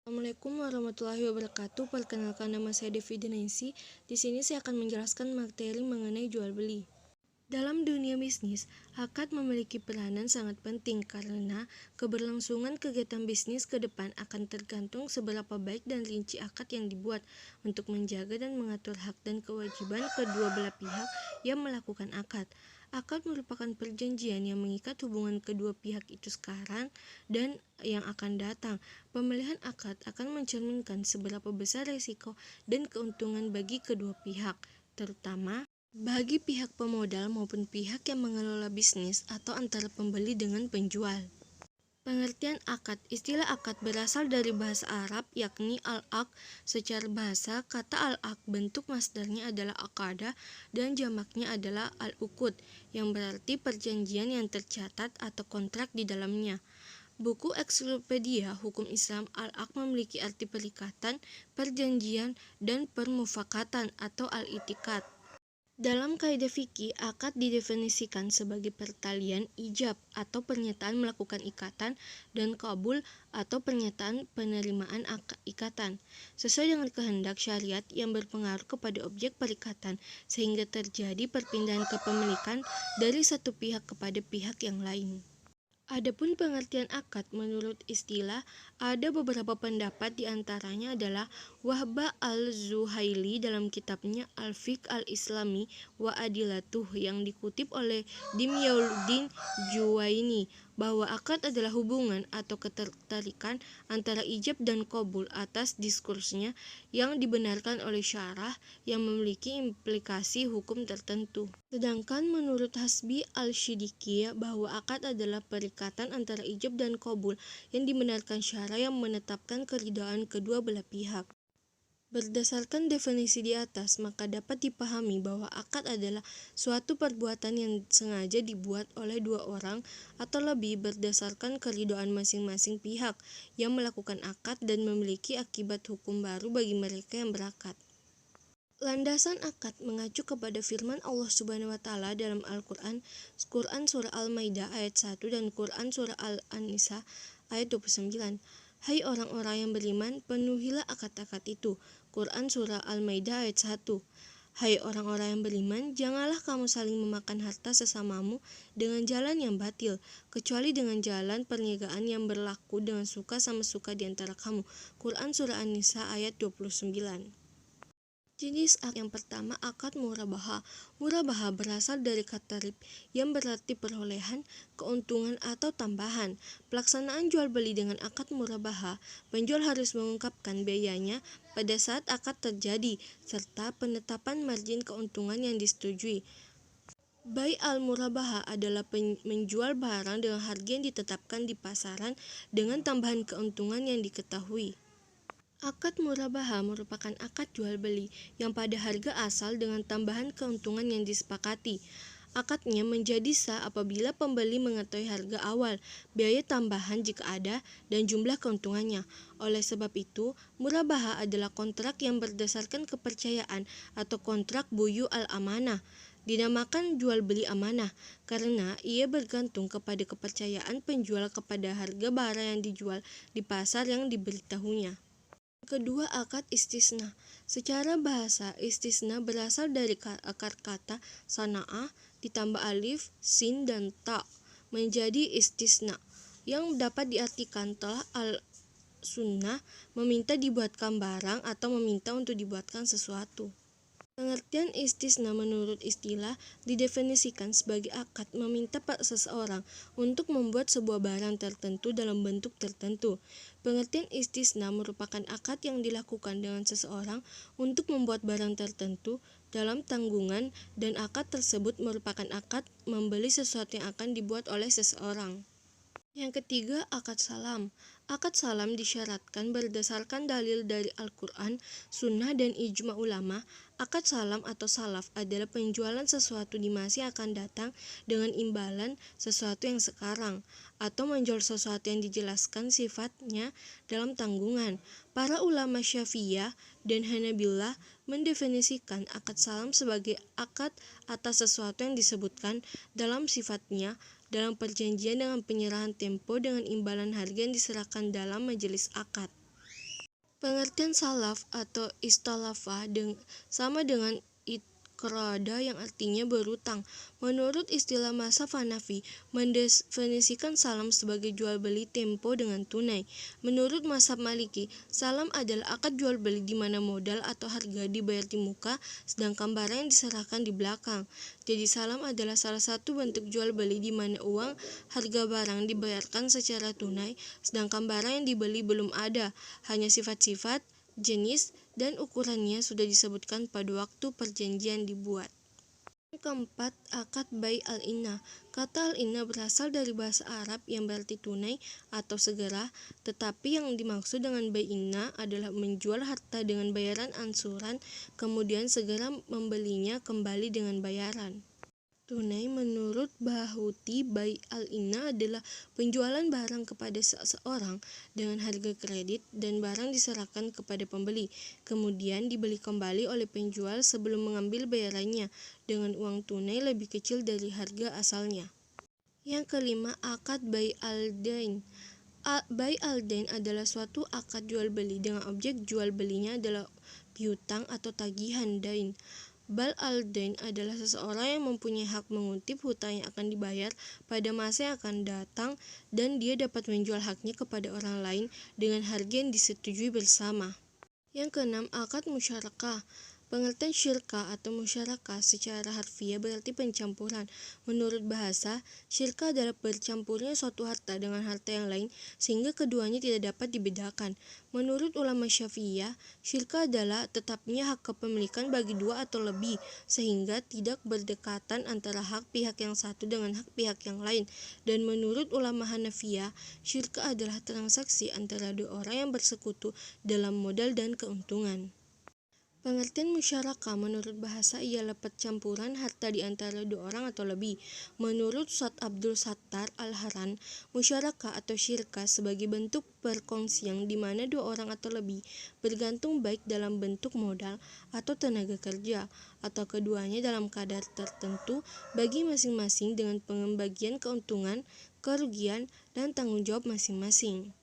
Assalamualaikum warahmatullahi wabarakatuh. Perkenalkan, nama saya Devi Denesi. Di sini saya akan menjelaskan materi mengenai jual beli. Dalam dunia bisnis, akad memiliki peranan sangat penting karena keberlangsungan kegiatan bisnis ke depan akan tergantung seberapa baik dan rinci akad yang dibuat untuk menjaga dan mengatur hak dan kewajiban kedua belah pihak yang melakukan akad. Akad merupakan perjanjian yang mengikat hubungan kedua pihak itu sekarang dan yang akan datang. Pemilihan akad akan mencerminkan seberapa besar risiko dan keuntungan bagi kedua pihak, terutama bagi pihak pemodal maupun pihak yang mengelola bisnis atau antara pembeli dengan penjual. Pengertian akad. Istilah akad berasal dari bahasa Arab yakni al-aqd. Secara bahasa, kata al-aqd bentuk masdarnya adalah aqada dan jamaknya adalah al-uqud yang berarti perjanjian yang tercatat atau kontrak di dalamnya. Buku Ensiklopedia Hukum Islam al-aqd memiliki arti perikatan, perjanjian, dan permufakatan atau al-i'tiqad. Dalam kaidah fikih, akad didefinisikan sebagai pertalian ijab atau pernyataan melakukan ikatan dan qabul atau pernyataan penerimaan ikatan sesuai dengan kehendak syariat yang berpengaruh kepada objek perikatan sehingga terjadi perpindahan kepemilikan dari satu pihak kepada pihak yang lain. Adapun pengertian akad menurut istilah, ada beberapa pendapat diantaranya adalah Wahbah al-Zuhaili dalam kitabnya Al-Fiqh al-Islami wa Adilatuh yang dikutip oleh Dimyauddin Juwaini bahwa akad adalah hubungan atau ketertarikan antara ijab dan qabul atas diskursnya yang dibenarkan oleh syarah yang memiliki implikasi hukum tertentu. Sedangkan menurut Hasbi al-Shidiki bahwa akad adalah perikatan antara ijab dan qabul yang dibenarkan syarah yang menetapkan keridhaan kedua belah pihak. Berdasarkan definisi di atas, maka dapat dipahami bahwa akad adalah suatu perbuatan yang sengaja dibuat oleh dua orang atau lebih berdasarkan keridhaan masing-masing pihak yang melakukan akad dan memiliki akibat hukum baru bagi mereka yang berakad. Landasan akad mengacu kepada firman Allah Subhanahu wa taala dalam Al-Qur'an, Quran surah Al-Maidah ayat 1 dan Quran surah Al-Nisa ayat 29. Hai orang-orang yang beriman, penuhilah akad-akad itu. Quran surah Al-Maidah ayat 1. Hai orang-orang yang beriman, janganlah kamu saling memakan harta sesamamu dengan jalan yang batil, kecuali dengan jalan perniagaan yang berlaku dengan suka sama suka di antara kamu. Quran surah An-Nisa ayat 29. Jenis akad yang pertama, akad murabaha. Murabaha berasal dari kata rib yang berarti perolehan, keuntungan atau tambahan. Pelaksanaan jual beli dengan akad murabaha, penjual harus mengungkapkan biayanya pada saat akad terjadi serta penetapan margin keuntungan yang disetujui. Bai al-murabaha adalah menjual barang dengan harga yang ditetapkan di pasaran dengan tambahan keuntungan yang diketahui. Akad murabaha merupakan akad jual beli yang pada harga asal dengan tambahan keuntungan yang disepakati. Akadnya menjadi sah apabila pembeli mengetahui harga awal, biaya tambahan jika ada, dan jumlah keuntungannya. Oleh sebab itu, murabaha adalah kontrak yang berdasarkan kepercayaan atau kontrak buyu al-amanah. Dinamakan jual beli amanah karena ia bergantung kepada kepercayaan penjual kepada harga barang yang dijual di pasar yang diberitahunya. Kedua, akad istisna. Secara bahasa, istisna berasal dari akar kata sana'ah ditambah alif, sin, dan ta menjadi istisna yang dapat diartikan telah al-sunnah meminta dibuatkan barang atau meminta untuk dibuatkan sesuatu. Pengertian istisna menurut istilah didefinisikan sebagai akad meminta seseorang untuk membuat sebuah barang tertentu dalam bentuk tertentu. Pengertian istisna merupakan akad yang dilakukan dengan seseorang untuk membuat barang tertentu dalam tanggungan dan akad tersebut merupakan akad membeli sesuatu yang akan dibuat oleh seseorang. Yang ketiga, akad salam. Akad salam disyaratkan berdasarkan dalil dari Al-Quran, Sunnah, dan ijma ulama. Akad salam atau salaf adalah penjualan sesuatu di masa yang akan datang dengan imbalan sesuatu yang sekarang, atau menjual sesuatu yang dijelaskan sifatnya dalam tanggungan. Para ulama Syafi'iyah dan Hanabilah mendefinisikan akad salam sebagai akad atas sesuatu yang disebutkan dalam sifatnya dalam perjanjian dengan penyerahan tempo dengan imbalan harga yang diserahkan dalam majelis akad. Pengertian salaf atau istalafa sama dengan iqrada yang artinya berutang. Menurut istilah mazhab Hanafi, mendefinisikan salam sebagai jual beli tempo dengan tunai. Menurut mazhab Maliki, salam adalah akad jual beli di mana modal atau harga dibayar di muka, sedangkan barang yang diserahkan di belakang. Jadi salam adalah salah satu bentuk jual beli di mana uang harga barang dibayarkan secara tunai, sedangkan barang yang dibeli belum ada. Hanya sifat-sifat, jenis, dan ukurannya sudah disebutkan pada waktu perjanjian dibuat. Yang keempat, akad bai al-inah. Kata al-inah berasal dari bahasa Arab yang berarti tunai atau segera, tetapi yang dimaksud dengan bai inah adalah menjual harta dengan bayaran ansuran, kemudian segera membelinya kembali dengan bayaran tunai. Menurut Bahuti, bai al-inah adalah penjualan barang kepada seseorang dengan harga kredit dan barang diserahkan kepada pembeli, kemudian dibeli kembali oleh penjual sebelum mengambil bayarannya dengan uang tunai lebih kecil dari harga asalnya. Yang kelima, akad bai al-dain. Bai al-dain adalah suatu akad jual beli dengan objek jual belinya adalah piutang atau tagihan dain. Bal al-dain adalah seseorang yang mempunyai hak mengutip hutang yang akan dibayar pada masa yang akan datang dan dia dapat menjual haknya kepada orang lain dengan harga yang disetujui bersama. Yang keenam, akad musyarakah. Pengertian syirka atau musyarakah secara harfiah berarti pencampuran. Menurut bahasa, syirka adalah bercampurnya suatu harta dengan harta yang lain sehingga keduanya tidak dapat dibedakan. Menurut ulama Syafi'iyah, syirka adalah tetapnya hak kepemilikan bagi dua atau lebih sehingga tidak berdekatan antara hak pihak yang satu dengan hak pihak yang lain. Dan menurut ulama Hanafiyah, syirka adalah transaksi antara dua orang yang bersekutu dalam modal dan keuntungan. Pengertian musyarakah menurut bahasa ialah percampuran harta di antara dua orang atau lebih. Menurut Ustaz Abdul Sattar Al-Haran, musyarakah atau syirka sebagai bentuk perkongsian di mana dua orang atau lebih bergantung baik dalam bentuk modal atau tenaga kerja, atau keduanya dalam kadar tertentu bagi masing-masing dengan pembagian keuntungan, kerugian, dan tanggung jawab masing-masing.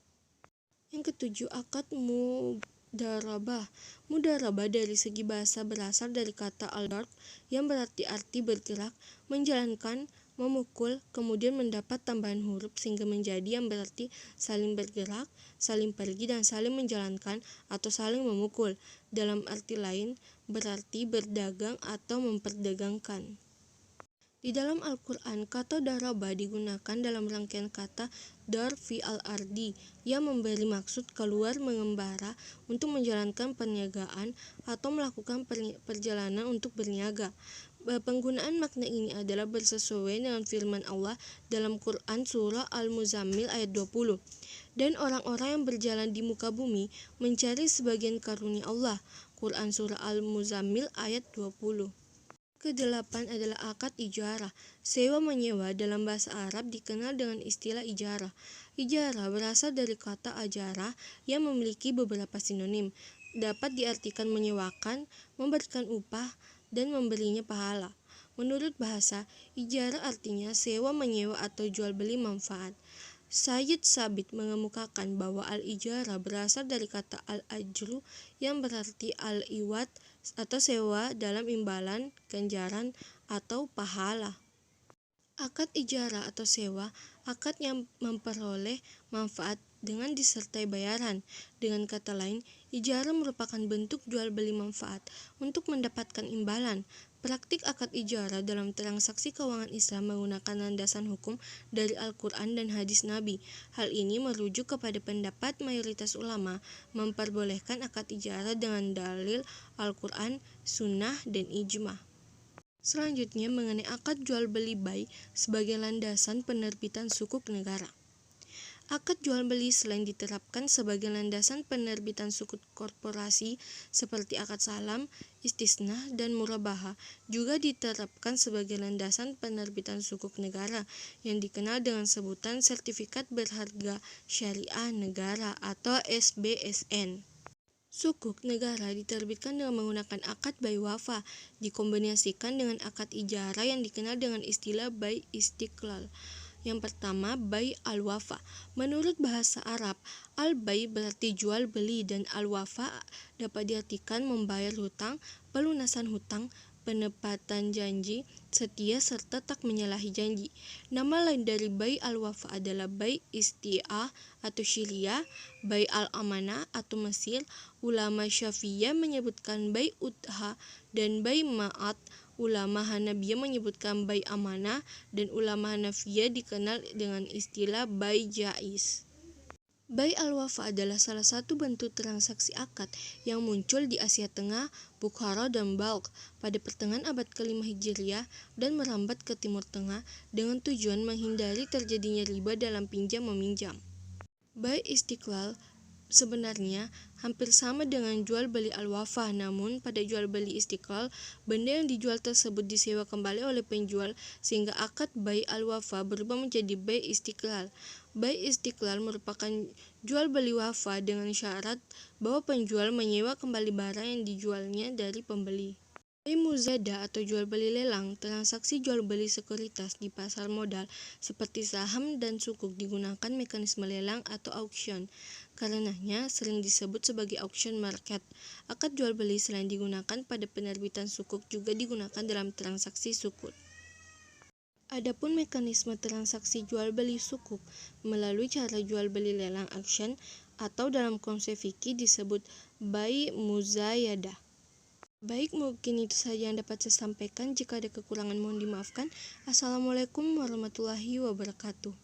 Yang ketujuh, akad mudarabah. Mudarabah dari segi bahasa berasal dari kata al-darb yang berarti bergerak, menjalankan, memukul, kemudian mendapat tambahan huruf sehingga menjadi yang berarti saling bergerak, saling pergi, dan saling menjalankan atau saling memukul. Dalam arti lain, berarti berdagang atau memperdagangkan. Di dalam Al-Quran, kata daraba digunakan dalam rangkaian kata dar fi al-ardi yang memberi maksud keluar mengembara untuk menjalankan perniagaan atau melakukan perjalanan untuk berniaga. Penggunaan makna ini adalah bersesuaian dengan firman Allah dalam Quran surah Al-Muzammil ayat 20. Dan orang-orang yang berjalan di muka bumi mencari sebagian karunia Allah. Quran surah Al-Muzammil ayat 20. Kedelapan adalah akad ijarah. Sewa menyewa dalam bahasa Arab dikenal dengan istilah ijarah. Ijarah berasal dari kata ajarah yang memiliki beberapa sinonim. Dapat diartikan menyewakan, memberikan upah, dan memberinya pahala. Menurut bahasa, ijarah artinya sewa menyewa atau jual beli manfaat. Sayyid Sabit mengemukakan bahwa al-ijarah berasal dari kata al-ajru yang berarti al-iwat atau sewa dalam imbalan, ganjaran, atau pahala. Akad ijarah atau sewa, akad yang memperoleh manfaat dengan disertai bayaran. Dengan kata lain, ijarah merupakan bentuk jual beli manfaat untuk mendapatkan imbalan. Praktik akad ijarah dalam transaksi keuangan Islam menggunakan landasan hukum dari Al-Quran dan hadis Nabi. Hal ini merujuk kepada pendapat mayoritas ulama memperbolehkan akad ijarah dengan dalil Al-Quran, Sunnah, dan Ijma'. Selanjutnya mengenai akad jual beli bai sebagai landasan penerbitan sukuk negara. Akad jual beli selain diterapkan sebagai landasan penerbitan sukuk korporasi seperti akad salam, istisnah, dan murabahah, juga diterapkan sebagai landasan penerbitan sukuk negara yang dikenal dengan sebutan sertifikat berharga syariah negara atau SBSN. Sukuk negara diterbitkan dengan menggunakan akad bai wafa, dikombinasikan dengan akad ijarah yang dikenal dengan istilah bai istiqlal. Yang pertama, bai al-wafa. Menurut bahasa Arab, al-bai berarti jual beli dan al-wafa dapat diartikan membayar hutang, pelunasan hutang, penepatan janji, setia serta tak menyalahi janji. Nama lain dari bai al-wafa adalah bai isti'ah atau syiriah, bai al-amanah atau mesir. Ulama Syafi'iyah menyebutkan bai udha dan bai ma'at. Ulama Hanabiyah menyebutkan bai amanah dan ulama Hanafiyah dikenal dengan istilah bai jaiz. Bai al-wafa adalah salah satu bentuk transaksi akad yang muncul di Asia Tengah, Bukhara dan Balkh pada pertengahan abad ke-5 Hijriah dan merambat ke Timur Tengah dengan tujuan menghindari terjadinya riba dalam pinjam-meminjam. Bai istiqlal sebenarnya hampir sama dengan jual beli al-wafa, namun pada jual beli istiqlal, benda yang dijual tersebut disewa kembali oleh penjual sehingga akad bai al-wafa berubah menjadi bai istiqlal. Bai istiqlal merupakan jual beli wafa dengan syarat bahwa penjual menyewa kembali barang yang dijualnya dari pembeli. Bai muzadah atau jual beli lelang, transaksi jual beli sekuritas di pasar modal seperti saham dan sukuk digunakan mekanisme lelang atau auction. Karenanya sering disebut sebagai auction market. Akad jual beli selain digunakan pada penerbitan sukuk juga digunakan dalam transaksi sukuk. Adapun mekanisme transaksi jual beli sukuk melalui cara jual beli lelang auction atau dalam konsep fikih disebut bai muzayadah. Baik, mungkin itu saja yang dapat saya sampaikan. Jika ada kekurangan mohon dimaafkan. Assalamualaikum warahmatullahi wabarakatuh.